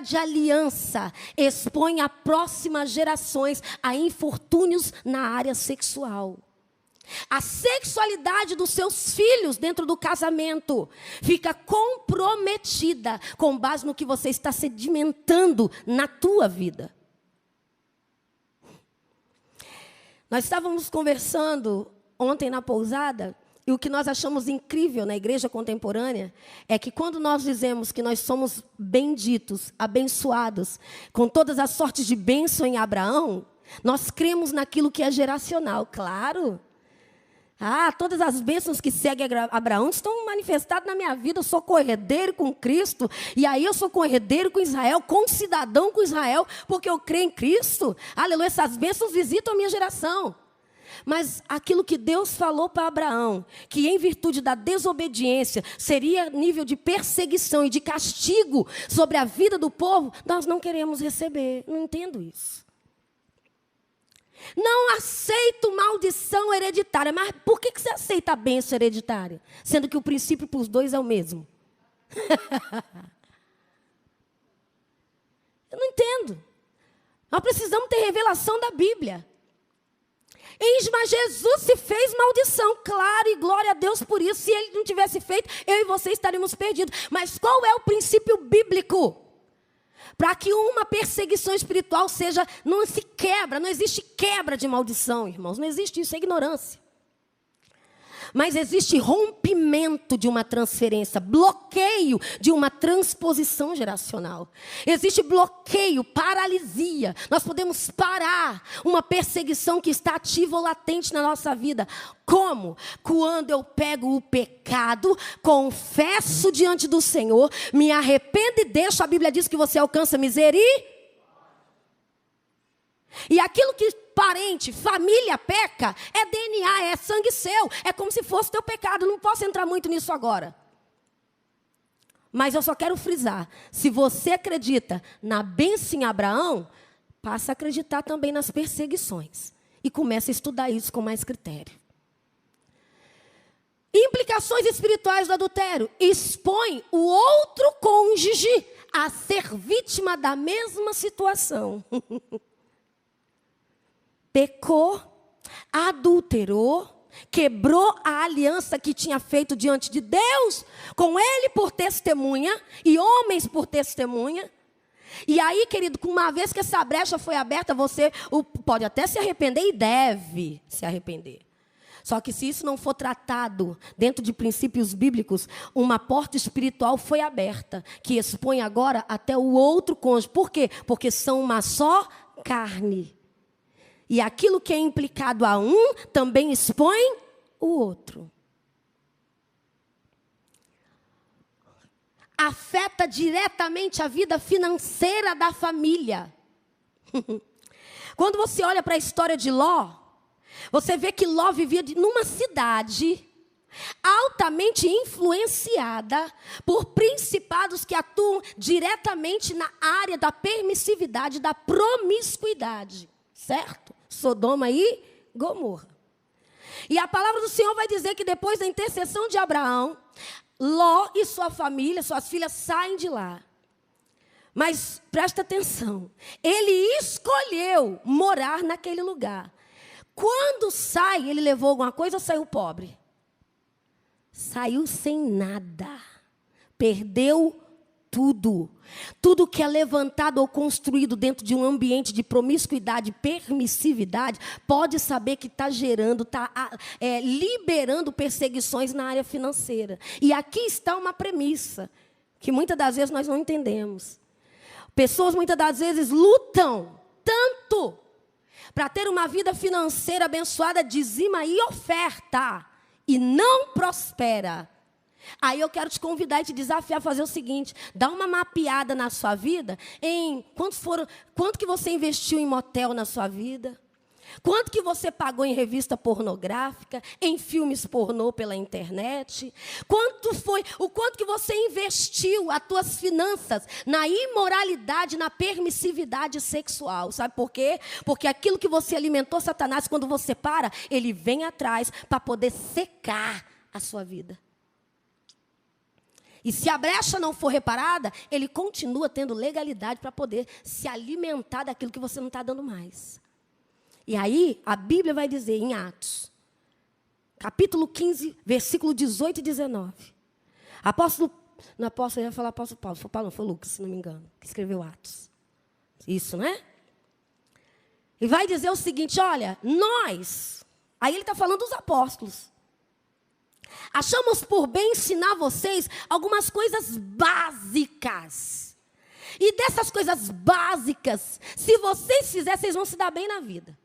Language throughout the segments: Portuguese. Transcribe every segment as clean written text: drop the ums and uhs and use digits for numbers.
de aliança expõe as próximas gerações a infortúnios na área sexual. A sexualidade dos seus filhos dentro do casamento fica comprometida com base no que você está sedimentando na tua vida. Nós estávamos conversando ontem na pousada, e o que nós achamos incrível na igreja contemporânea é que quando nós dizemos que nós somos benditos, abençoados, com todas as sortes de bênção em Abraão, nós cremos naquilo que é geracional, claro. Todas as bênçãos que seguem Abraão estão manifestadas na minha vida. Eu sou co-herdeiro com Cristo, e aí eu sou co-herdeiro com Israel, concidadão com Israel, porque eu creio em Cristo. Aleluia, essas bênçãos visitam a minha geração. Mas aquilo que Deus falou para Abraão, que em virtude da desobediência seria nível de perseguição e de castigo sobre a vida do povo, nós não queremos receber. Não entendo isso. Não aceito maldição hereditária. Mas por que você aceita a bênção hereditária? Sendo que o princípio para os dois é o mesmo. Eu não entendo. Nós precisamos ter revelação da Bíblia. Mas Jesus se fez maldição, claro, e glória a Deus por isso. Se ele não tivesse feito, eu e você estaríamos perdidos. Mas qual é o princípio bíblico? Para que uma perseguição espiritual não se quebra, não existe quebra de maldição, irmãos. Não existe isso, é ignorância. Mas existe rompimento de uma transferência, bloqueio de uma transposição geracional. Existe bloqueio, paralisia. Nós podemos parar uma perseguição que está ativa ou latente na nossa vida. Como? Quando eu pego o pecado, confesso diante do Senhor, me arrependo e deixo. A Bíblia diz que você alcança misericórdia. E aquilo que parente, família peca, é DNA, é sangue seu. É como se fosse teu pecado. Não posso entrar muito nisso agora. Mas eu só quero frisar. Se você acredita na bênção em Abraão, passa a acreditar também nas perseguições. E começa a estudar isso com mais critério. Implicações espirituais do adultério. Expõe o outro cônjuge a ser vítima da mesma situação. Pecou, adulterou, quebrou a aliança que tinha feito diante de Deus, com ele por testemunha, e homens por testemunha. E aí, querido, uma vez que essa brecha foi aberta, você pode até se arrepender e deve se arrepender. Só que se isso não for tratado dentro de princípios bíblicos, uma porta espiritual foi aberta, que expõe agora até o outro cônjuge. Por quê? Porque são uma só carne. E aquilo que é implicado a um, também expõe o outro. Afeta diretamente a vida financeira da família. Quando você olha para a história de Ló, você vê que Ló vivia numa cidade altamente influenciada por principados que atuam diretamente na área da permissividade, da promiscuidade. Certo? Sodoma e Gomorra. E a palavra do Senhor vai dizer que depois da intercessão de Abraão, Ló e sua família, suas filhas, saem de lá. Mas presta atenção, ele escolheu morar naquele lugar. Quando sai, ele levou alguma coisa ou saiu pobre? Saiu sem nada. Perdeu tudo. Tudo que é levantado ou construído dentro de um ambiente de promiscuidade, permissividade, pode saber que está gerando, está liberando perseguições na área financeira. E aqui está uma premissa, que muitas das vezes nós não entendemos. Pessoas muitas das vezes lutam tanto para ter uma vida financeira abençoada, dizima e oferta, e não prospera. Aí eu quero te convidar e te desafiar a fazer o seguinte: dá uma mapeada na sua vida em quanto que você investiu em motel na sua vida, quanto que você pagou em revista pornográfica, em filmes pornô pela internet, o quanto que você investiu as tuas finanças na imoralidade, na permissividade sexual. Sabe por quê? Porque aquilo que você alimentou, Satanás, quando você para, ele vem atrás para poder secar a sua vida. E se a brecha não for reparada, ele continua tendo legalidade para poder se alimentar daquilo que você não está dando mais. E aí, a Bíblia vai dizer em Atos, capítulo 15, versículo 18 e 19. Eu ia falar apóstolo Paulo, foi Lucas, se não me engano, que escreveu Atos. Isso, né? E vai dizer o seguinte, olha, aí ele está falando dos apóstolos. Achamos por bem ensinar vocês algumas coisas básicas. E dessas coisas básicas, se vocês fizerem, vocês vão se dar bem na vida.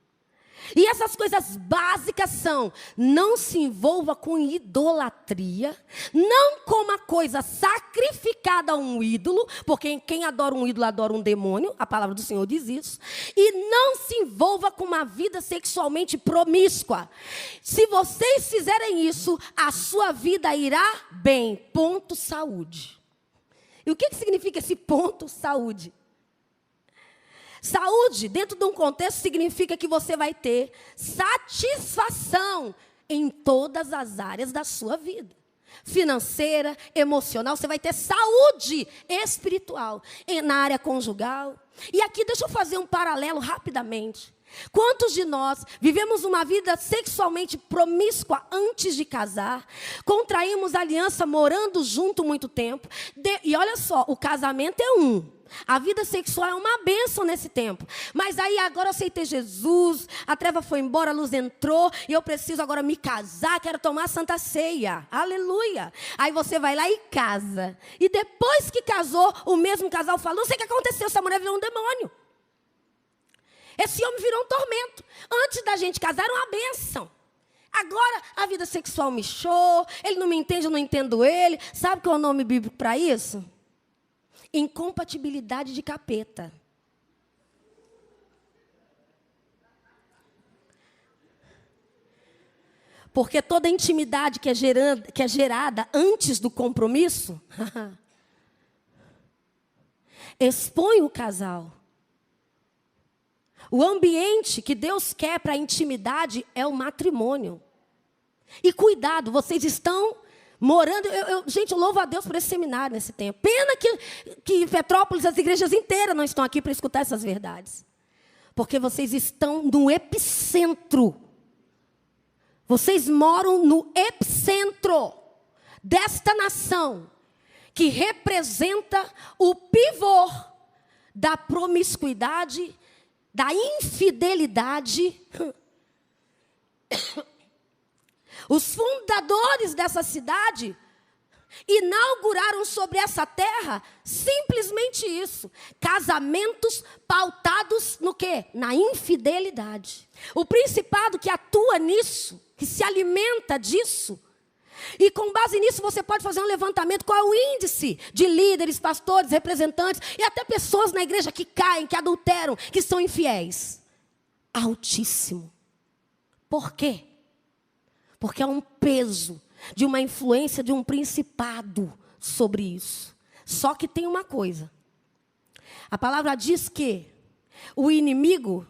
E essas coisas básicas são: não se envolva com idolatria, não coma coisa sacrificada a um ídolo, porque quem adora um ídolo adora um demônio, a palavra do Senhor diz isso, e não se envolva com uma vida sexualmente promíscua. Se vocês fizerem isso, a sua vida irá bem. Ponto saúde. E o que significa esse ponto saúde? Saúde, dentro de um contexto, significa que você vai ter satisfação em todas as áreas da sua vida. Financeira, emocional, você vai ter saúde espiritual na área conjugal. E aqui deixa eu fazer um paralelo rapidamente. Quantos de nós vivemos uma vida sexualmente promíscua antes de casar, contraímos aliança morando junto muito tempo, e olha só, o casamento é a vida sexual é uma bênção nesse tempo. Mas aí agora eu aceitei Jesus, a treva foi embora, a luz entrou, e eu preciso agora me casar, quero tomar a Santa Ceia. Aleluia. Aí você vai lá e casa. E depois que casou, o mesmo casal falou, não sei o que aconteceu, essa mulher virou um demônio. Esse homem virou um tormento. Antes da gente casar era uma bênção. Agora a vida sexual me show, ele não me entende, eu não entendo ele. Sabe qual é o nome bíblico para isso? Incompatibilidade de capeta. Porque toda intimidade que é gerada antes do compromisso expõe o casal. O ambiente que Deus quer para a intimidade é o matrimônio. E cuidado, vocês estão morando... Gente, eu louvo a Deus por esse seminário nesse tempo. Pena que em Petrópolis as igrejas inteiras não estão aqui para escutar essas verdades. Porque vocês estão no epicentro. Vocês moram no epicentro desta nação, que representa o pivô da promiscuidade, da infidelidade. Os fundadores dessa cidade inauguraram sobre essa terra simplesmente isso: casamentos pautados no quê? Na infidelidade. O principado que atua nisso, que se alimenta disso, e com base nisso você pode fazer um levantamento: qual é o índice de líderes, pastores, representantes e até pessoas na igreja que caem, que adulteram, que são infiéis? Altíssimo. Por quê? Porque há um peso de uma influência de um principado sobre isso. Só que tem uma coisa. A palavra diz que o inimigo,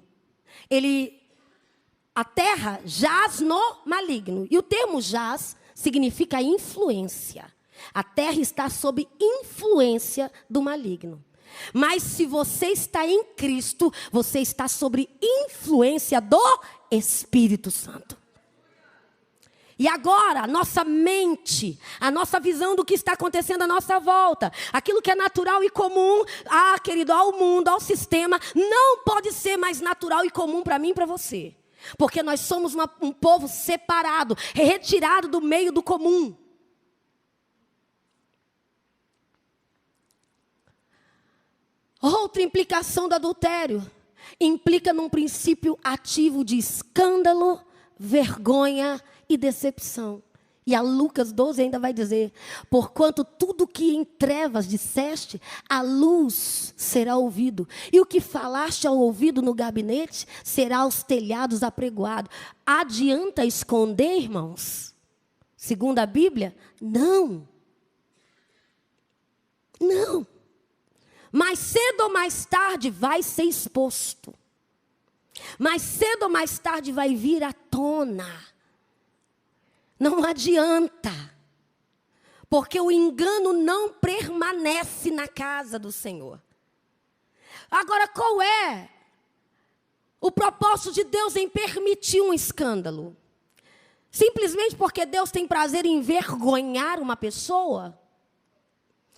a terra jaz no maligno. E o termo jaz significa influência. A terra está sob influência do maligno. Mas se você está em Cristo, você está sob influência do Espírito Santo. E agora, a nossa mente, a nossa visão do que está acontecendo à nossa volta, aquilo que é natural e comum, querido, ao mundo, ao sistema, não pode ser mais natural e comum para mim e para você. Porque nós somos um povo separado, retirado do meio do comum. Outra implicação do adultério implica num princípio ativo de escândalo, vergonha e decepção. E a Lucas 12 ainda vai dizer: porquanto tudo que em trevas disseste, a luz será ouvido. E o que falaste ao ouvido no gabinete, será aos telhados apregoado. Adianta esconder, irmãos? Segundo a Bíblia, não. Não. Mais cedo ou mais tarde vai ser exposto. Mais cedo ou mais tarde vai vir à tona. Não adianta. Porque o engano não permanece na casa do Senhor. Agora, qual é o propósito de Deus em permitir um escândalo? Simplesmente porque Deus tem prazer em envergonhar uma pessoa?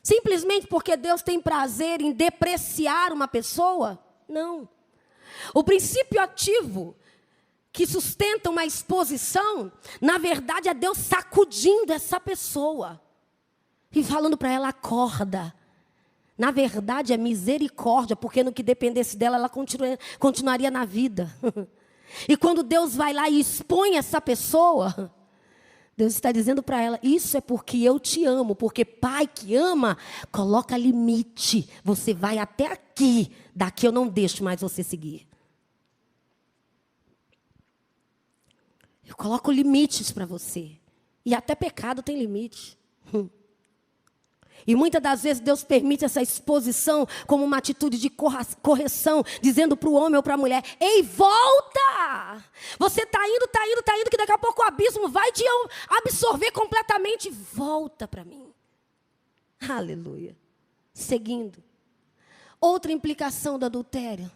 Simplesmente porque Deus tem prazer em depreciar uma pessoa? Não. O princípio ativo que sustenta uma exposição, na verdade, é Deus sacudindo essa pessoa e falando para ela: acorda. Na verdade, é misericórdia, porque no que dependesse dela, ela continuaria na vida. E quando Deus vai lá e expõe essa pessoa, Deus está dizendo para ela: isso é porque eu te amo, porque pai que ama, coloca limite. Você vai até aqui, daqui eu não deixo mais você seguir. Eu coloco limites para você. E até pecado tem limite. E muitas das vezes Deus permite essa exposição como uma atitude de correção, dizendo para o homem ou para a mulher: ei, volta! Você está indo, que daqui a pouco o abismo vai te absorver completamente. Volta para mim. Aleluia. Seguindo. Outra implicação do adultério.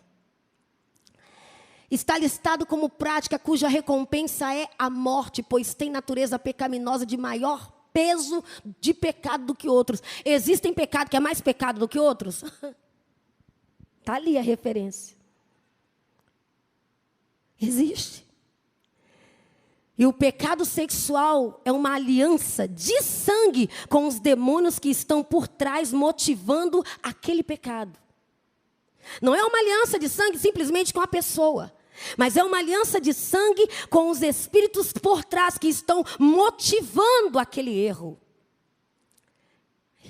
Está listado como prática cuja recompensa é a morte, pois tem natureza pecaminosa de maior peso de pecado do que outros. Existem pecados que é mais pecado do que outros? Está ali a referência. Existe. E o pecado sexual é uma aliança de sangue com os demônios que estão por trás, motivando aquele pecado. Não é uma aliança de sangue simplesmente com a pessoa, mas é uma aliança de sangue com os espíritos por trás que estão motivando aquele erro.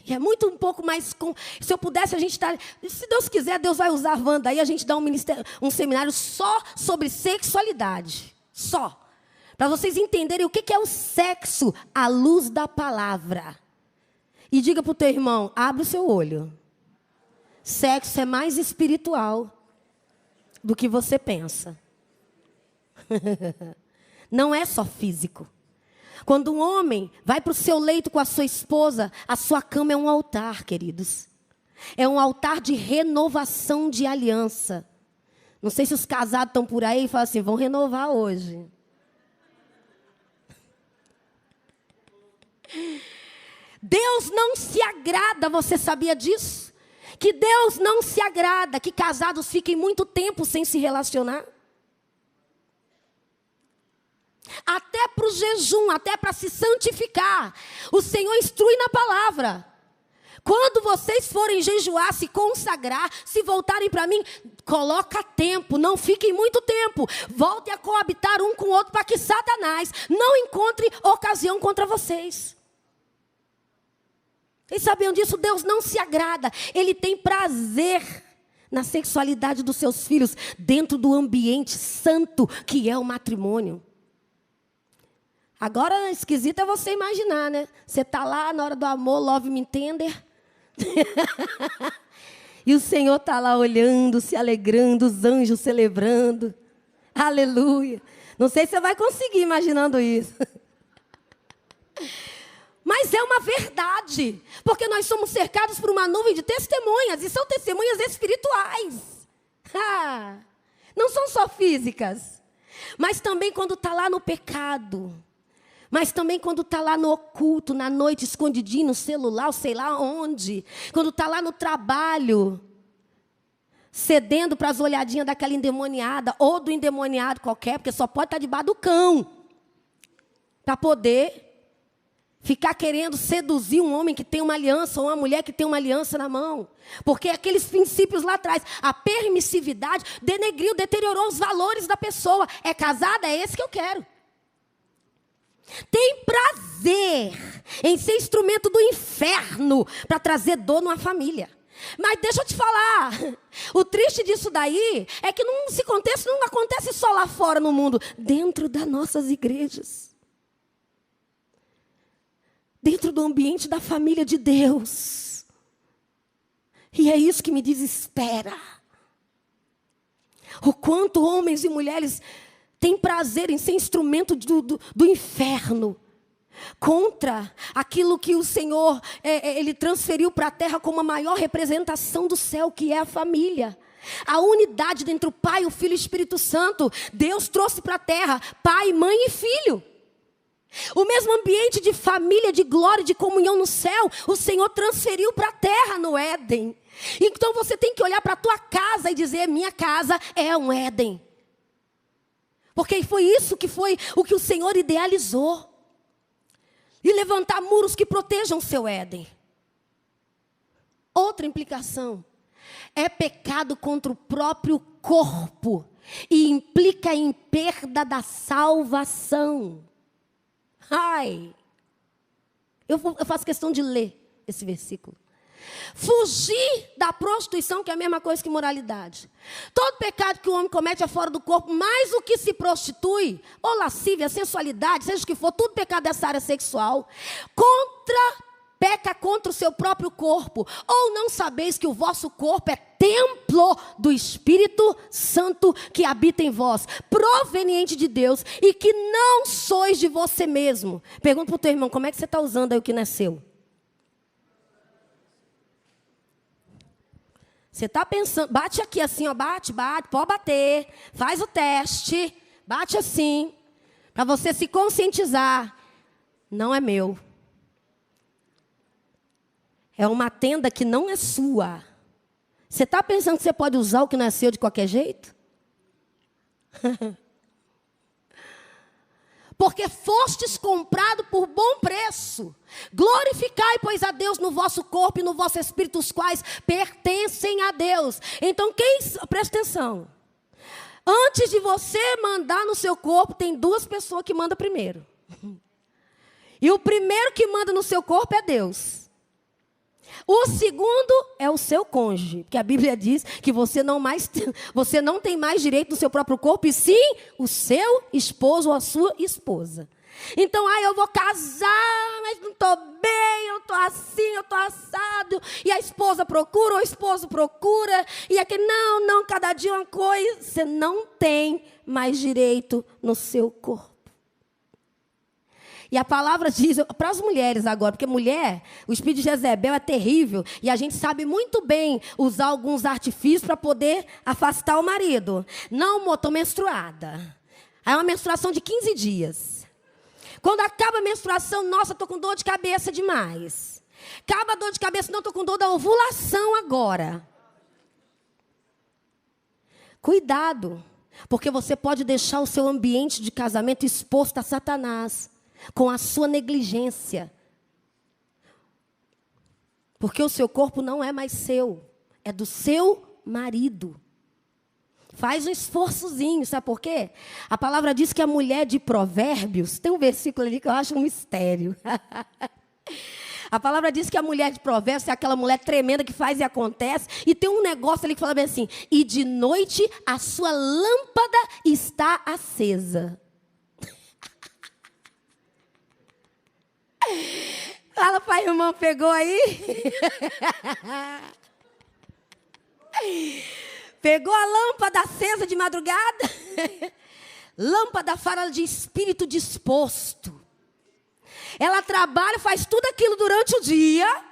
E é muito um pouco mais... Se eu pudesse, a gente está... Se Deus quiser, Deus vai usar a Wanda aí, a gente dá um seminário só sobre sexualidade. Só. Para vocês entenderem o que é o sexo à luz da palavra. E diga para o teu irmão: abre o seu olho. Sexo é mais espiritual do que você pensa. Não é só físico. Quando um homem vai para o seu leito com a sua esposa, a sua cama é um altar, queridos. É um altar de renovação de aliança. Não sei se os casados estão por aí e falam assim: vão renovar hoje. Deus não se agrada, você sabia disso? Que Deus não se agrada que casados fiquem muito tempo sem se relacionar. Até para o jejum, até para se santificar. O Senhor instrui na palavra. Quando vocês forem jejuar, se consagrar, se voltarem para mim, coloca tempo, não fiquem muito tempo. Voltem a coabitar um com o outro para que Satanás não encontre ocasião contra vocês. Vocês sabiam disso? Deus não se agrada. Ele tem prazer na sexualidade dos seus filhos dentro do ambiente santo que é o matrimônio. Agora, esquisito é você imaginar, né? Você está lá na hora do amor, love me tender. E o Senhor está lá olhando, se alegrando, os anjos celebrando. Aleluia. Não sei se você vai conseguir imaginando isso. Mas é uma verdade, porque nós somos cercados por uma nuvem de testemunhas, e são testemunhas espirituais. Não são só físicas, mas também quando está lá no pecado, mas também quando está lá no oculto, na noite, escondidinho no celular, ou sei lá onde, quando está lá no trabalho, cedendo para as olhadinhas daquela endemoniada, ou do endemoniado qualquer, porque só pode estar debaixo do cão, para poder ficar querendo seduzir um homem que tem uma aliança, ou uma mulher que tem uma aliança na mão. Porque aqueles princípios lá atrás, a permissividade, denegriu, deteriorou os valores da pessoa. É casada? É esse que eu quero. Tem prazer em ser instrumento do inferno para trazer dor numa família. Mas deixa eu te falar, o triste disso daí é que não acontece só lá fora no mundo, dentro das nossas igrejas. Dentro do ambiente da família de Deus. E é isso que me desespera. O quanto homens e mulheres têm prazer em ser instrumento do inferno. contra aquilo que o Senhor Ele transferiu para a terra como a maior representação do céu, que é a família. A unidade entre o Pai, o Filho e o Espírito Santo. Deus trouxe para a terra pai, mãe e filho. O mesmo ambiente de família, de glória, de comunhão no céu, o Senhor transferiu para a terra no Éden. Então você tem que olhar para a tua casa e dizer: minha casa é um Éden. Porque foi isso que foi o que o Senhor idealizou. E levantar muros que protejam o seu Éden. Outra implicação é pecado contra o próprio corpo e implica em perda da salvação. Ai, eu faço questão de ler esse versículo. Fugir da prostituição, que é a mesma coisa que imoralidade. Todo pecado que o homem comete é fora do corpo, mas o que se prostitui, ou lascívia, sensualidade, seja o que for, tudo pecado dessa área sexual, peca contra o seu próprio corpo. Ou não sabeis que o vosso corpo é templo do Espírito Santo que habita em vós, proveniente de Deus, e que não sois de você mesmo. Pergunta para o teu irmão: como é que você está usando aí o que não é seu? Você está pensando, bate aqui assim, ó, bate, pode bater, faz o teste, bate assim, para você se conscientizar. Não é meu. É uma tenda que não é sua. Você está pensando que você pode usar o que não é seu de qualquer jeito? Porque fostes comprado por bom preço. Glorificai, pois, a Deus no vosso corpo e no vosso espírito, os quais pertencem a Deus. Então, presta atenção. Antes de você mandar no seu corpo, tem duas pessoas que mandam primeiro. E o primeiro que manda no seu corpo é Deus. O segundo é o seu cônjuge, porque a Bíblia diz que você não tem mais direito no seu próprio corpo, e sim o seu esposo ou a sua esposa. Então, eu vou casar, mas não estou bem, eu estou assim, eu estou assado, e a esposa procura, ou o esposo procura, e aquele, não, cada dia uma coisa. Você não tem mais direito no seu corpo. E a palavra diz, para as mulheres agora, porque mulher, o espírito de Jezebel é terrível, e a gente sabe muito bem usar alguns artifícios para poder afastar o marido. Não, estou menstruada. Aí é uma menstruação de 15 dias. Quando acaba a menstruação, nossa, estou com dor de cabeça demais. Acaba a dor de cabeça, não, estou com dor da ovulação agora. Cuidado, porque você pode deixar o seu ambiente de casamento exposto a Satanás, com a sua negligência. Porque o seu corpo não é mais seu, é do seu marido. Faz um esforçozinho, sabe por quê? A palavra diz que a mulher de Provérbios, tem um versículo ali que eu acho um mistério. A palavra diz que a mulher de Provérbios é aquela mulher tremenda que faz e acontece, e tem um negócio ali que fala bem assim: e de noite a sua lâmpada está acesa. Fala, pai, irmão, pegou aí? Pegou a lâmpada acesa de madrugada? Lâmpada fala de espírito disposto. Ela trabalha, faz tudo aquilo durante o dia.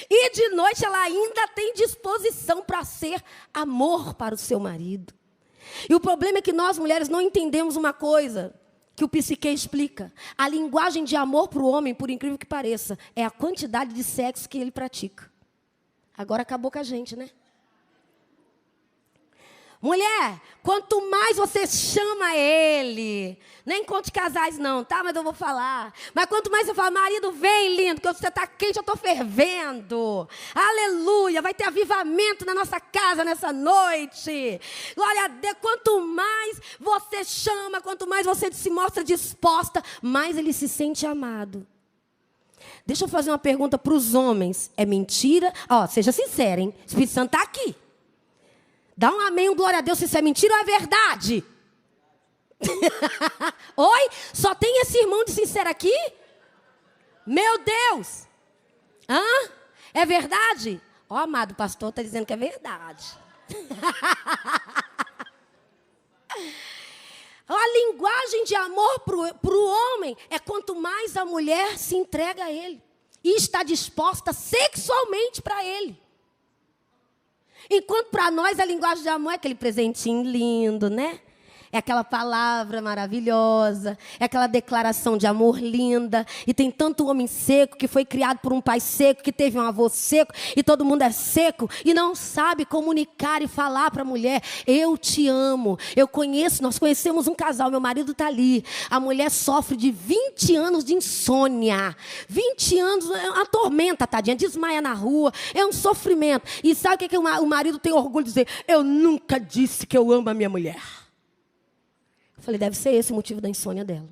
E de noite ela ainda tem disposição para ser amor para o seu marido. E o problema é que nós mulheres não entendemos uma coisa que o psique explica. A linguagem de amor para o homem, por incrível que pareça, é a quantidade de sexo que ele pratica. Agora acabou com a gente, né? Mulher, quanto mais você chama ele, nem conte casais não, tá? Mas eu vou falar. Mas quanto mais você fala: marido, vem lindo, que você está quente, eu estou fervendo. Aleluia, vai ter avivamento na nossa casa nessa noite. Glória a Deus. Quanto mais você chama, quanto mais você se mostra disposta, mais ele se sente amado. Deixa eu fazer uma pergunta para os homens. É mentira? Seja sincero, hein? O Espírito Santo está aqui. Dá um amém, um glória a Deus, se isso é mentira ou é verdade? Oi? Só tem esse irmão de sincero aqui? Meu Deus! É verdade? Amado, o pastor está dizendo que é verdade. A linguagem de amor para o homem é quanto mais a mulher se entrega a ele e está disposta sexualmente para ele. Enquanto para nós a linguagem de amor é aquele presentinho lindo, né? É aquela palavra maravilhosa, é aquela declaração de amor linda. E tem tanto homem seco que foi criado por um pai seco, que teve um avô seco, e todo mundo é seco e não sabe comunicar e falar para a mulher: eu te amo. Nós conhecemos um casal, meu marido está ali. A mulher sofre de 20 anos de insônia. 20 anos, é uma tormenta, tadinha, desmaia na rua, é um sofrimento. E sabe o que o marido tem orgulho de dizer? Eu nunca disse que eu amo a minha mulher. Eu falei, deve ser esse o motivo da insônia dela.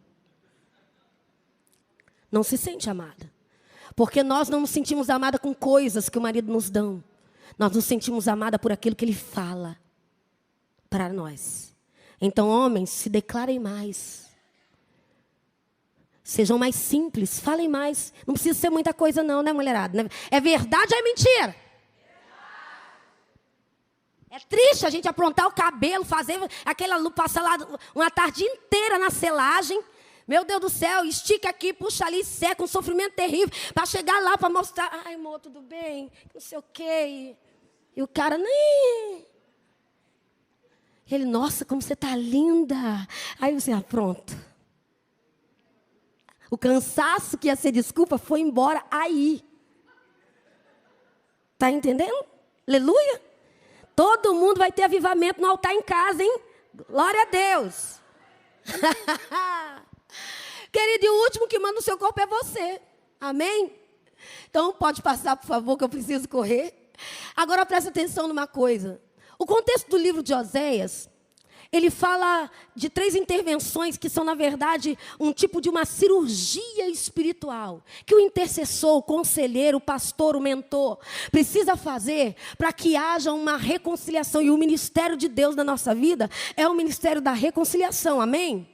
Não se sente amada. Porque nós não nos sentimos amada com coisas que o marido nos dá. Nós nos sentimos amada por aquilo que ele fala para nós. Então, homens, se declarem mais. Sejam mais simples, falem mais. Não precisa ser muita coisa não, né, mulherada? É verdade ou é mentira? É triste a gente aprontar o cabelo, fazer aquela passar lá uma tarde inteira na selagem. Meu Deus do céu, estica aqui, puxa ali, seca, um sofrimento terrível. Para chegar lá, para mostrar, ai, amor, tudo bem, não sei o quê. E o cara, nem... Ele, nossa, como você está linda. Aí você, pronto. O cansaço que ia ser desculpa foi embora aí. Está entendendo? Aleluia. Todo mundo vai ter avivamento no altar em casa, hein? Glória a Deus. Querido, e o último que manda no seu corpo é você. Amém? Então, pode passar, por favor, que eu preciso correr. Agora, presta atenção numa coisa. O contexto do livro de Oséias, ele fala de 3 intervenções que são, na verdade, um tipo de uma cirurgia espiritual. Que o intercessor, o conselheiro, o pastor, o mentor, precisa fazer para que haja uma reconciliação. E o ministério de Deus na nossa vida é o ministério da reconciliação, amém?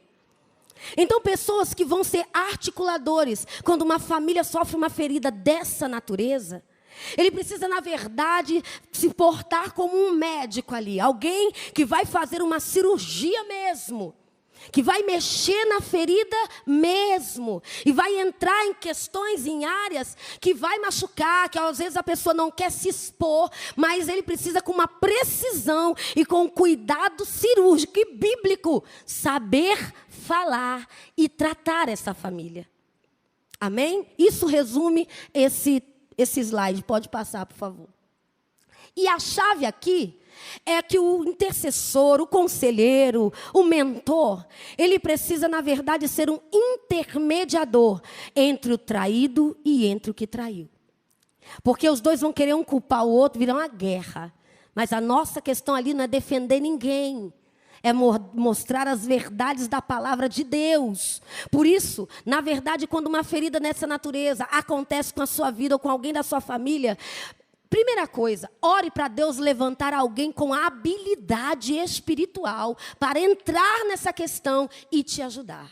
Então, pessoas que vão ser articuladores, quando uma família sofre uma ferida dessa natureza, ele precisa, na verdade, se portar como um médico ali. Alguém que vai fazer uma cirurgia mesmo. Que vai mexer na ferida mesmo. E vai entrar em questões, em áreas que vai machucar. Que às vezes a pessoa não quer se expor. Mas ele precisa, com uma precisão e com cuidado cirúrgico e bíblico, saber falar e tratar essa família. Amém? Isso resume esse slide, pode passar, por favor. E a chave aqui é que o intercessor, o conselheiro, o mentor, ele precisa, na verdade, ser um intermediador entre o traído e entre o que traiu. Porque os dois vão querer um culpar o outro, virar uma guerra. Mas a nossa questão ali não é defender ninguém. É mostrar as verdades da palavra de Deus. Por isso, na verdade, quando uma ferida dessa natureza acontece com a sua vida ou com alguém da sua família, primeira coisa, ore para Deus levantar alguém com habilidade espiritual para entrar nessa questão e te ajudar.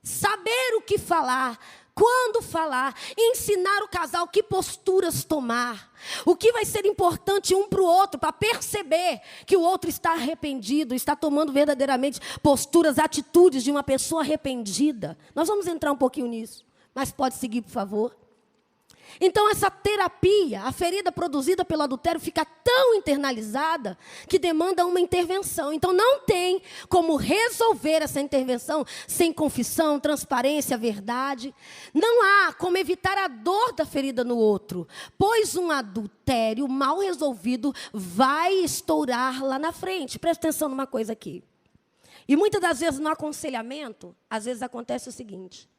Saber o que falar, quando falar, ensinar o casal que posturas tomar, o que vai ser importante um para o outro, para perceber que o outro está arrependido, está tomando verdadeiramente posturas, atitudes de uma pessoa arrependida. Nós vamos entrar um pouquinho nisso, mas pode seguir, por favor. Então, essa terapia, a ferida produzida pelo adultério, fica tão internalizada que demanda uma intervenção. Então, não tem como resolver essa intervenção sem confissão, transparência, verdade. Não há como evitar a dor da ferida no outro, pois um adultério mal resolvido vai estourar lá na frente. Presta atenção numa coisa aqui. E muitas das vezes no aconselhamento, às vezes acontece o seguinte: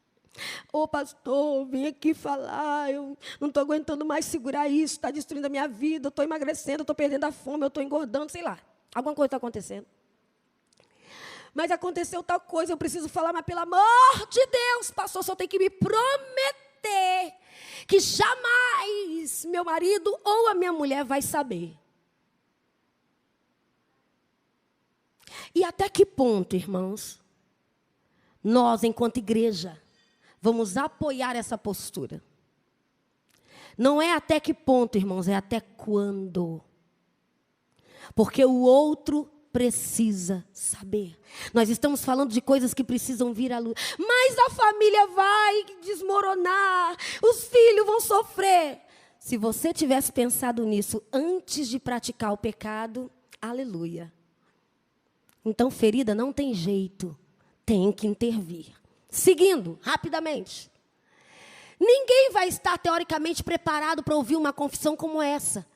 ô pastor, vim aqui falar, eu não estou aguentando mais segurar isso, está destruindo a minha vida, eu estou emagrecendo, eu estou perdendo a fome, eu estou engordando, sei lá. Alguma coisa está acontecendo. Mas aconteceu tal coisa, eu preciso falar, mas pelo amor de Deus, pastor, só tem que me prometer que jamais meu marido ou a minha mulher vai saber. E até que ponto, irmãos, nós, enquanto igreja, vamos apoiar essa postura? Não é até que ponto, irmãos, é até quando. Porque o outro precisa saber. Nós estamos falando de coisas que precisam vir à luz. Mas a família vai desmoronar, os filhos vão sofrer. Se você tivesse pensado nisso antes de praticar o pecado, aleluia. Então, ferida não tem jeito, tem que intervir. Seguindo, rapidamente. Ninguém vai estar teoricamente preparado para ouvir uma confissão como essa.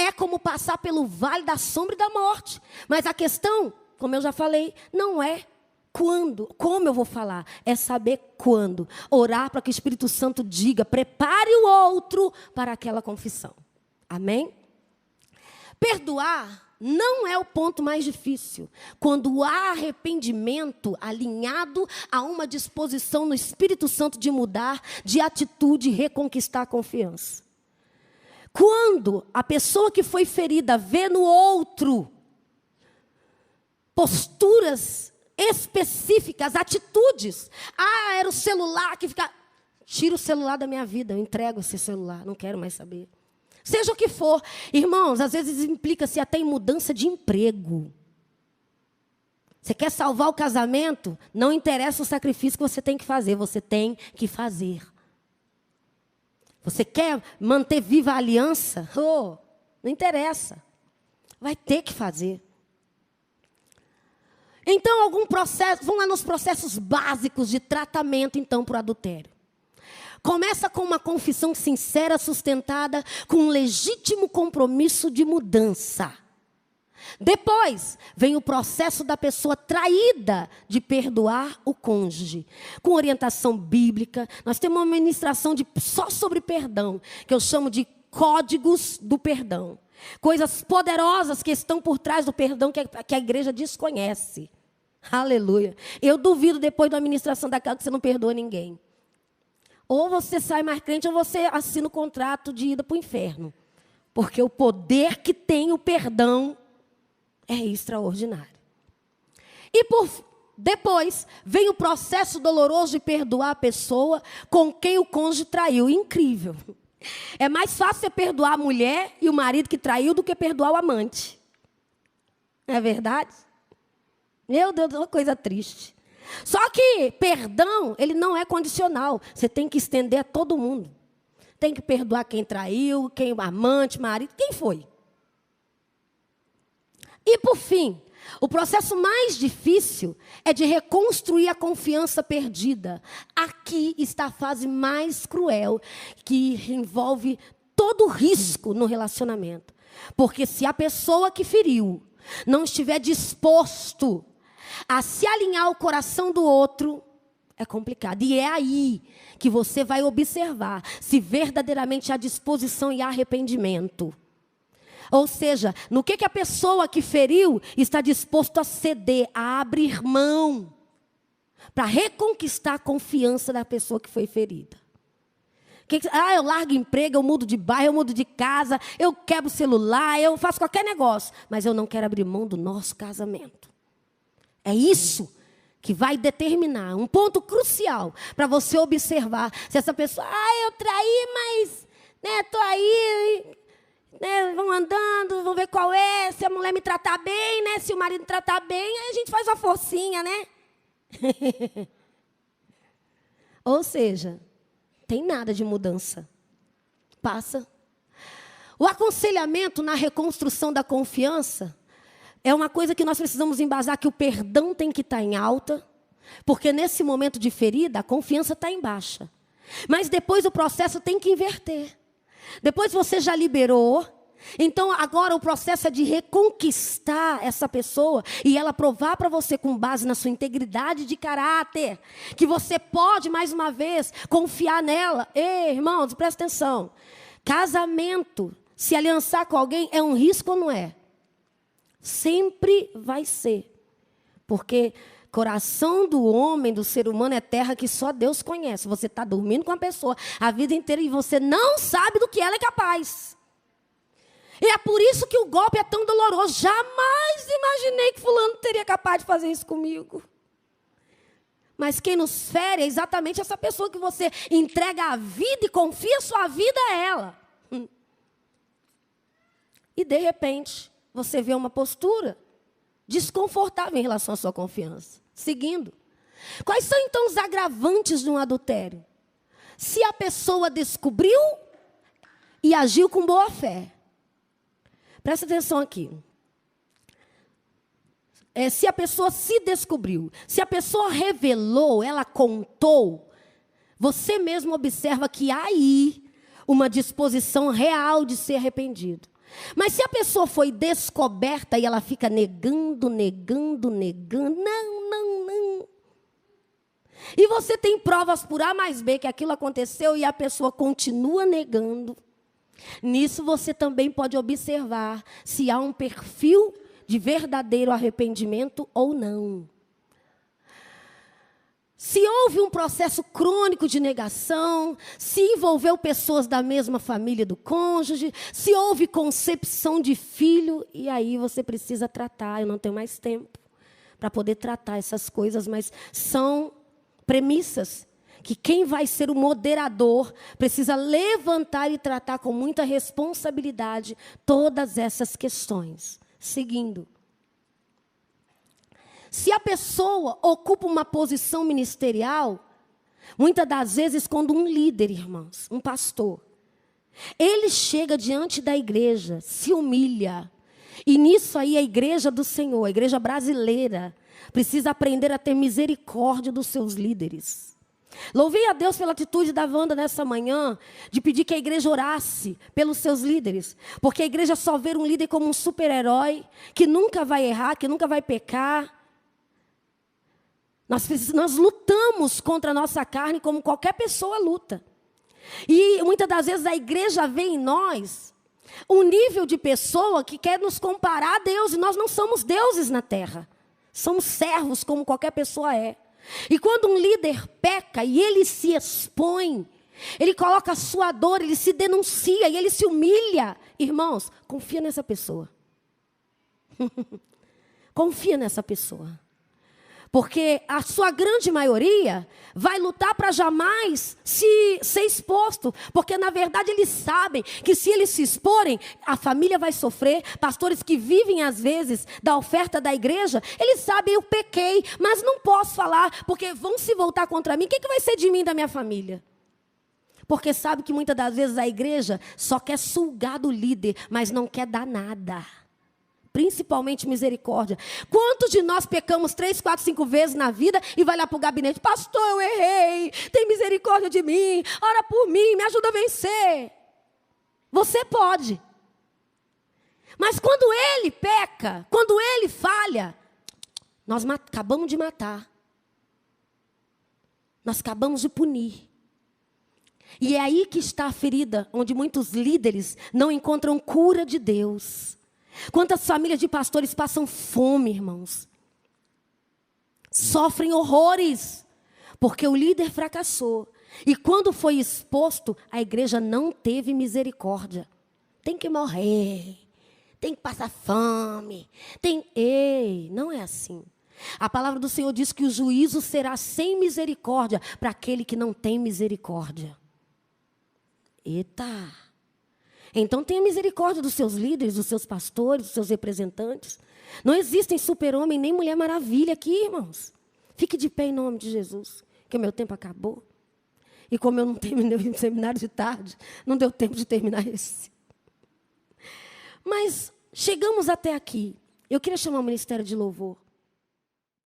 É como passar pelo vale da sombra e da morte. Mas a questão, como eu já falei, não é quando, como eu vou falar, é saber quando. Orar para que o Espírito Santo diga, prepare o outro para aquela confissão. Amém? Perdoar não é o ponto mais difícil. Quando há arrependimento alinhado a uma disposição no Espírito Santo de mudar de atitude e reconquistar a confiança. Quando a pessoa que foi ferida vê no outro posturas específicas, atitudes. Ah, era o celular que fica... Tira o celular da minha vida, eu entrego esse celular, não quero mais saber. Seja o que for. Irmãos, às vezes implica-se até em mudança de emprego. Você quer salvar o casamento? Não interessa o sacrifício que você tem que fazer, você tem que fazer. Você quer manter viva a aliança? Oh, não interessa. Vai ter que fazer. Então, algum processo, vamos lá nos processos básicos de tratamento, então, para o adultério. Começa com uma confissão sincera, sustentada, com um legítimo compromisso de mudança. Depois, vem o processo da pessoa traída de perdoar o cônjuge. Com orientação bíblica, nós temos uma ministração só sobre perdão, que eu chamo de códigos do perdão. Coisas poderosas que estão por trás do perdão que a igreja desconhece. Aleluia. Eu duvido depois da ministração daquela que você não perdoa ninguém. Ou você sai mais crente ou você assina o contrato de ida para o inferno. Porque o poder que tem o perdão é extraordinário. E depois vem o processo doloroso de perdoar a pessoa com quem o cônjuge traiu. Incrível. É mais fácil você perdoar a mulher e o marido que traiu do que perdoar o amante. Não é verdade? Meu Deus, é uma coisa triste. Só que perdão, ele não é condicional. Você tem que estender a todo mundo. Tem que perdoar quem traiu, quem amante, marido, quem foi. E por fim, o processo mais difícil é de reconstruir a confiança perdida. Aqui está a fase mais cruel, que envolve todo o risco no relacionamento. Porque se a pessoa que feriu não estiver disposto a se alinhar ao coração do outro, é complicado. E é aí que você vai observar se verdadeiramente há disposição e arrependimento. Ou seja, no que a pessoa que feriu está disposto a ceder, a abrir mão, para reconquistar a confiança da pessoa que foi ferida. Eu largo emprego, eu mudo de bairro, eu mudo de casa, eu quebro o celular, eu faço qualquer negócio, mas eu não quero abrir mão do nosso casamento. É isso que vai determinar, um ponto crucial para você observar se essa pessoa, eu traí, mas estou aí, vão andando, vão ver qual é, se a mulher me tratar bem, se o marido me tratar bem, aí a gente faz uma forcinha, né? Ou seja, tem nada de mudança. Passa. O aconselhamento na reconstrução da confiança é uma coisa que nós precisamos embasar, que o perdão tem que estar em alta, porque nesse momento de ferida, a confiança está em baixa. Mas depois o processo tem que inverter. Depois você já liberou, então agora o processo é de reconquistar essa pessoa e ela provar para você, com base na sua integridade de caráter, que você pode, mais uma vez, confiar nela. Ei, irmãos, presta atenção. Casamento, se aliançar com alguém, é um risco ou não é? Sempre vai ser. Porque coração do homem, do ser humano, é terra que só Deus conhece. Você está dormindo com a pessoa a vida inteira e você não sabe do que ela é capaz. E é por isso que o golpe é tão doloroso. Jamais imaginei que fulano teria capaz de fazer isso comigo. Mas quem nos fere é exatamente essa pessoa que você entrega a vida e confia sua vida a ela. E de repente, você vê uma postura desconfortável em relação à sua confiança. Seguindo. Quais são então os agravantes de um adultério? Se a pessoa descobriu e agiu com boa fé. Presta atenção aqui. Se a pessoa se descobriu, se a pessoa revelou, ela contou, você mesmo observa que há aí uma disposição real de ser arrependido. Mas se a pessoa foi descoberta e ela fica negando, não. E você tem provas por A mais B que aquilo aconteceu e a pessoa continua negando. Nisso você também pode observar se há um perfil de verdadeiro arrependimento ou não. Se houve um processo crônico de negação, se envolveu pessoas da mesma família do cônjuge, se houve concepção de filho, e aí você precisa tratar. Eu não tenho mais tempo para poder tratar essas coisas, mas são premissas que quem vai ser o moderador precisa levantar e tratar com muita responsabilidade todas essas questões. Seguindo. Se a pessoa ocupa uma posição ministerial, muitas das vezes quando um líder, irmãos, um pastor, ele chega diante da igreja, se humilha, e nisso aí a igreja do Senhor, a igreja brasileira, precisa aprender a ter misericórdia dos seus líderes. Louvei a Deus pela atitude da Wanda nessa manhã, de pedir que a igreja orasse pelos seus líderes. Porque a igreja só vê um líder como um super-herói, que nunca vai errar, que nunca vai pecar. Nós lutamos contra a nossa carne como qualquer pessoa luta. E muitas das vezes a igreja vê em nós um nível de pessoa que quer nos comparar a Deus. E nós não somos deuses na terra. Somos servos como qualquer pessoa é. E quando um líder peca e ele se expõe, ele coloca a sua dor, ele se denuncia e ele se humilha. Irmãos, confia nessa pessoa. Confia nessa pessoa. Porque a sua grande maioria vai lutar para jamais ser exposto. Porque, na verdade, eles sabem que se eles se exporem, a família vai sofrer. Pastores que vivem, às vezes, da oferta da igreja, eles sabem, eu pequei, mas não posso falar, porque vão se voltar contra mim. O que vai ser de mim e da minha família? Porque sabe que muitas das vezes a igreja só quer sugar do líder, mas não quer dar nada. Principalmente misericórdia. Quantos de nós pecamos 3, 4, 5 vezes na vida e vai lá para o gabinete? Pastor, eu errei. Tem misericórdia de mim. Ora por mim, me ajuda a vencer. Você pode. Mas quando ele peca, quando ele falha, nós acabamos de matar. Nós acabamos de punir. E é aí que está a ferida, onde muitos líderes não encontram cura de Deus. Quantas famílias de pastores passam fome, irmãos? Sofrem horrores, porque o líder fracassou. E quando foi exposto, a igreja não teve misericórdia. Tem que morrer, tem que passar fome. Ei, não é assim. A palavra do Senhor diz que o juízo será sem misericórdia para aquele que não tem misericórdia. Eita! Então tenha misericórdia dos seus líderes, dos seus pastores, dos seus representantes. Não existem super-homem nem mulher maravilha aqui, irmãos. Fique de pé em nome de Jesus, que o meu tempo acabou. E como eu não terminei o seminário de tarde, não deu tempo de terminar esse. Mas chegamos até aqui. Eu queria chamar o ministério de louvor.